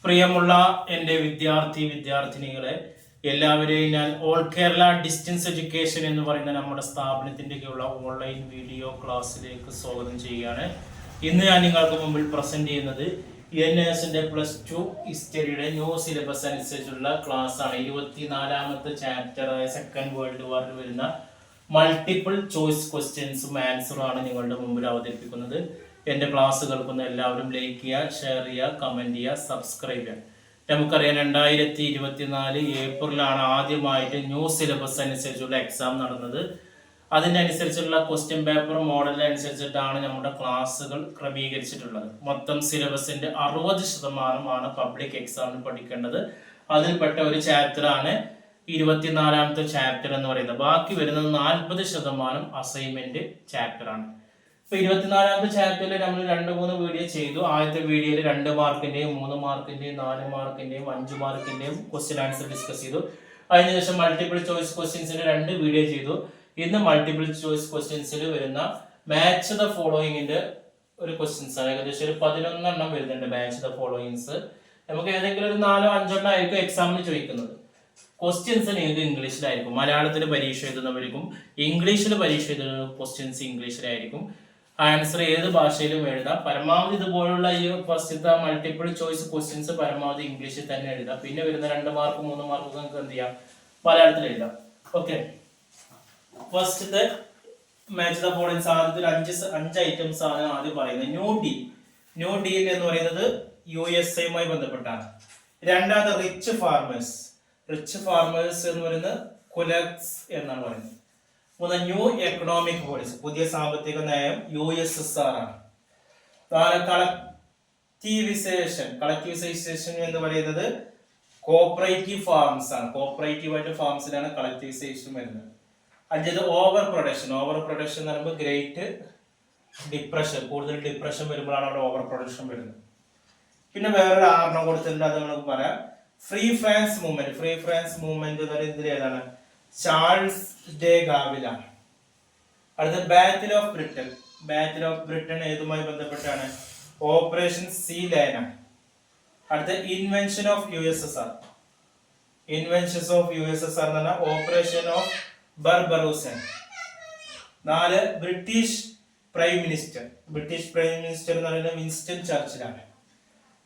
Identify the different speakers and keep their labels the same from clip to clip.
Speaker 1: പ്രിയമുള്ള എൻ്റെ വിദ്യാർത്ഥിനികളെ എല്ലാവരെയും ഞാൻ ഓൾ കേരള ഡിസ്റ്റൻസ് എഡ്യൂക്കേഷൻ എന്ന് പറയുന്ന നമ്മുടെ സ്ഥാപനത്തിൻ്റെയൊക്കെയുള്ള ഓൺലൈൻ വീഡിയോ ക്ലാസ്സിലേക്ക് സ്വാഗതം ചെയ്യുകയാണ്. ഇന്ന് ഞാൻ നിങ്ങൾക്ക് മുമ്പിൽ പ്രസന്റ് ചെയ്യുന്നത് NSന്റെ +2 ഹിസ്റ്ററിയുടെ ന്യൂ സിലബസ് അനുസരിച്ചുള്ള ക്ലാസ് ആണ്. 24ാമത്തെ ചാപ്റ്ററായ സെക്കൻഡ് വേൾഡ് വാറിൽ വരുന്ന മൾട്ടിപ്പിൾ ചോയ്സ് ക്വസ്റ്റ്യൻസും ആൻസറും ആണ് നിങ്ങളുടെ മുമ്പിൽ അവതരിപ്പിക്കുന്നത്. എൻ്റെ ക്ലാസ് കേൾക്കുന്ന എല്ലാവരും ലൈക്ക് ചെയ്യുക, ഷെയർ ചെയ്യുക, കമൻറ്റ് ചെയ്യുക, സബ്സ്ക്രൈബ് ചെയ്യുക. നമുക്കറിയാം 2024 ഏപ്രിലാണ് ആദ്യമായിട്ട് ന്യൂ സിലബസ് അനുസരിച്ചുള്ള എക്സാം നടന്നത്. അതിനനുസരിച്ചുള്ള ക്വസ്റ്റ്യൻ പേപ്പർ മോഡൽ അനുസരിച്ചിട്ടാണ് നമ്മുടെ ക്ലാസ്സുകൾ ക്രമീകരിച്ചിട്ടുള്ളത്. മൊത്തം സിലബസിന്റെ 60% പബ്ലിക് എക്സാമിന് പഠിക്കേണ്ടത്. അതിൽപ്പെട്ട ഒരു ചാപ്റ്ററാണ് 24ാമത്തെ ചാപ്റ്റർ എന്ന് പറയുന്നത്. ബാക്കി വരുന്നത് 40% അസൈൻമെന്റ് ചാപ്റ്ററാണ്. ഇപ്പൊ 24ാമത്തെ ചാപ്റ്ററിൽ നമ്മൾ 2-3 വീഡിയോ ചെയ്തു. ആദ്യത്തെ വീഡിയോയിൽ 2 മാർക്കിന്റെയും 3 മാർക്കിന്റെയും 4 മാർക്കിന്റെയും 5 മാർക്കിന്റെയും ക്വസ്റ്റ്യൻ ആൻസർ ഡിസ്കസ് ചെയ്തു. അതിനുശേഷം മൾട്ടിപ്പിൾ ചോയ്സ് ക്വസ്റ്റ്യൻസിന്റെ 2 വീഡിയോ ചെയ്തു. ഇന്ന് മൾട്ടിപ്പിൾ ചോയ്സ് ക്വസ്റ്റ്യൻസിൽ വരുന്ന മാച്ച് ദ ഫോളോയിങ്ങിന്റെ ഒരു ക്വസ്റ്റ്യൻസ് ആണ്. ഏകദേശം ഒരു 11 വരുന്നുണ്ട് മാച്ച് ദ ഫോളോയിങ്സ്. നമുക്ക് ഏതെങ്കിലും ഒരു 4-5 ആയിരിക്കും എക്സാമിന് ചോദിക്കുന്നത്. ക്വസ്റ്റ്യൻസ് നിങ്ങൾക്ക് ഇംഗ്ലീഷിലായിരിക്കും. മലയാളത്തിൽ പരീക്ഷ എഴുതുന്നവർക്കും ഇംഗ്ലീഷിൽ പരീക്ഷ എഴുതുന്ന ക്വസ്റ്റ്യൻസ് ഇംഗ്ലീഷിലായിരിക്കും. ആൻസർ ഏത് ഭാഷയിലും എഴുതാം. പരമാവധി ഇതുപോലുള്ള ഈ ഫസ്റ്റത്തെ മൾട്ടിപ്പിൾ ചോയ്സ് ക്വസ്റ്റ്യൻസ് പരമാവധി ഇംഗ്ലീഷിൽ തന്നെ എഴുതാം. പിന്നെ വരുന്ന 2 മാർക്ക് 3 മാർക്ക് നമുക്ക് എന്ത് ചെയ്യാം, മലയാളത്തിൽ എഴുതാം. ഓക്കെ, ഫസ്റ്റത്തെ മാച്ച് ദ ഫോളോയിങ്സ് ആദ്യത്തെ 5 ഐറ്റംസ് ആണ് ആദ്യം പറയുന്നത്. ന്യൂ ഡീൽ എന്ന് പറയുന്നത് USA ബന്ധപ്പെട്ടാണ്. രണ്ടാമത് റിച്ച് ഫാർമേഴ്സ് എന്ന് പറയുന്നത് കുലക്സ് എന്നാണ് പറയുന്നത്. ന്യൂ എക്കണോമിക് പോളിസി, പുതിയ സാമ്പത്തിക നയം USSR ആണ്. കളക്ടീവൈസേഷൻ എന്ന് പറയുന്നത് കോപ്പറേറ്റീവ് ഫാംസ് ആണ്. കോപ്പറേറ്റീവ് ആയിട്ട് ഫാംസിലാണ് കളക്ടീവൈസേഷൻ വരുന്നത്. അഞ്ചത് ഓവർ പ്രൊഡക്ഷൻ എന്ന് പറയുമ്പോൾ ഗ്രേറ്റ് ഡിപ്രഷൻ, കൂടുതൽ ഡിപ്രഷൻ വരുമ്പോഴാണ് അവിടെ ഓവർ പ്രൊഡക്ഷൻ വരുന്നത്. പിന്നെ വേറൊരു 6 കൊടുത്തിട്ടുണ്ട്, അത് നമുക്ക് പറയാം. ഫ്രീ ഫ്രാൻസ് മൂവ്മെന്റ് എന്ന് പറയുന്നത് ഏതാണ്, ചാൾസ് ഡെ ഗാവിലാണ്. അടുത്ത ബാറ്റിൽ ഓഫ് ബ്രിട്ടൻ ഏതുമായി ബന്ധപ്പെട്ടാണ്, ഓപ്പറേഷൻ സീ ലയൺ ആണ്. അടുത്ത ഇൻവെൻഷൻസ് ഓഫ് USSR എന്ന് പറഞ്ഞാൽ ഓപ്പറേഷൻ ഓഫ് ബർബറോസൻ. 4 ബ്രിട്ടീഷ് പ്രൈം മിനിസ്റ്റർ എന്ന് പറയുന്നത് വിൻസ്റ്റൺ ചർച്ചിലാണ്.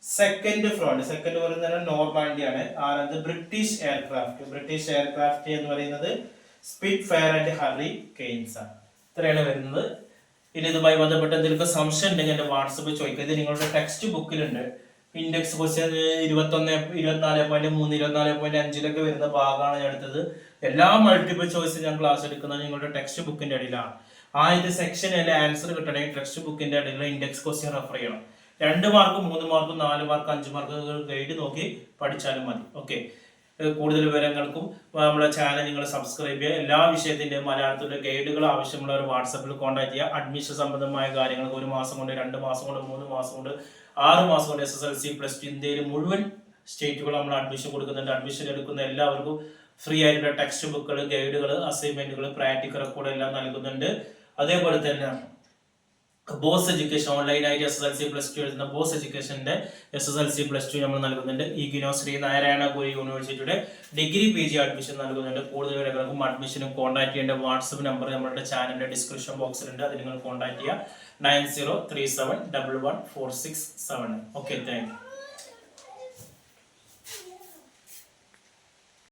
Speaker 1: സെക്കൻഡ് പറയുന്നത് നോർമാൻഡിയാണ്. ആനത് ബ്രിട്ടീഷ് എയർക്രാഫ്റ്റ് എന്ന് പറയുന്നത് Spitfire and Hurricanes ആണ്. ഇത്രയാണ് വരുന്നത്. ഇനി ഇതുമായി ബന്ധപ്പെട്ട് എന്തെങ്കിലും സംശയം ഉണ്ടെങ്കിൽ എന്റെ വാട്സപ്പിൽ ചോദിക്കുക. ഇത് നിങ്ങളുടെ ടെക്സ്റ്റ് ബുക്കിലുണ്ട്. ഇൻഡെക്സ് ക്വസ്റ്റ്യൻ 24.3 24.5 വരുന്ന ഭാഗമാണ് ഞാൻ എടുത്തത്. എല്ലാ മൾട്ടിപ്പിൾ ചോയ്സ് ഞാൻ ക്ലാസ് എടുക്കുന്നത് നിങ്ങളുടെ ടെക്സ്റ്റ് ബുക്കിന്റെ അടിയിലാണ്. ആദ്യത്തെ സെക്ഷനിലെ ആൻസർ കിട്ടണമെങ്കിൽ ടെക്സ്റ്റ് ബുക്കിന്റെ അടിയിലുള്ള ഇൻഡെക്സ് ക്വസ്റ്റ്യൻ റെഫർ ചെയ്യണം. 2 mark 3 mark 4 mark 5 mark guide നോക്കി പഠിച്ചാലും മതി. ഓക്കെ, കൂടുതൽ വിവരങ്ങൾക്കും നമ്മുടെ ചാനൽ നിങ്ങൾ സബ്സ്ക്രൈബ് ചെയ്യുക. എല്ലാ വിഷയത്തിന്റെയും മലയാളത്തിലെ ഗൈഡുകൾ ആവശ്യമുള്ളവർ വാട്സപ്പിൽ കോൺടാക്ട് ചെയ്യുക. അഡ്മിഷൻ സംബന്ധമായ കാര്യങ്ങൾക്ക് 1 മാസം കൊണ്ട് 2 മാസം കൊണ്ട് 3 മാസം കൊണ്ട് 6 മാസം കൊണ്ട് SSLC +2 ഇന്ത്യയിൽ മുഴുവൻ സ്റ്റേറ്റുകൾ നമ്മൾ അഡ്മിഷൻ കൊടുക്കുന്നുണ്ട്. അഡ്മിഷൻ എടുക്കുന്ന എല്ലാവർക്കും ഫ്രീ ആയിട്ടുള്ള ടെക്സ്റ്റ് ബുക്കുകൾ, ഗൈഡുകൾ, അസൈൻമെന്റുകൾ, പ്രാക്ടിക്കൽ റെക്കോർഡ് എല്ലാം നൽകുന്നുണ്ട്. അതേപോലെ തന്നെ ബോസ് എഡ്യൂക്കേഷൻ ഓൺലൈനായിട്ട് SSLC +2 എഴുതുന്ന ബോസ് എഡ്യൂക്കേഷന്റെ SSLC +2 നമ്മൾ നൽകുന്നുണ്ട്. ഇഗ്നോ ശ്രീ നാരായണ ഗുരു യൂണിവേഴ്സിറ്റിയുടെ ഡിഗ്രി PG അഡ്മിഷൻ നൽകുന്നുണ്ട്. കൂടുതൽ വിവരങ്ങൾക്കും അഡ്മിഷനും കോൺടാക്ട് ചെയ്യേണ്ട വാട്സപ്പ് നമ്പർ നമ്മുടെ ചാനലിന്റെ ഡിസ്ക്രിപ്ഷൻ ബോക്സിലുണ്ട്. അത് നിങ്ങൾ കോൺടാക്ട് ചെയ്യുക. 9037114679. Okay, thank you.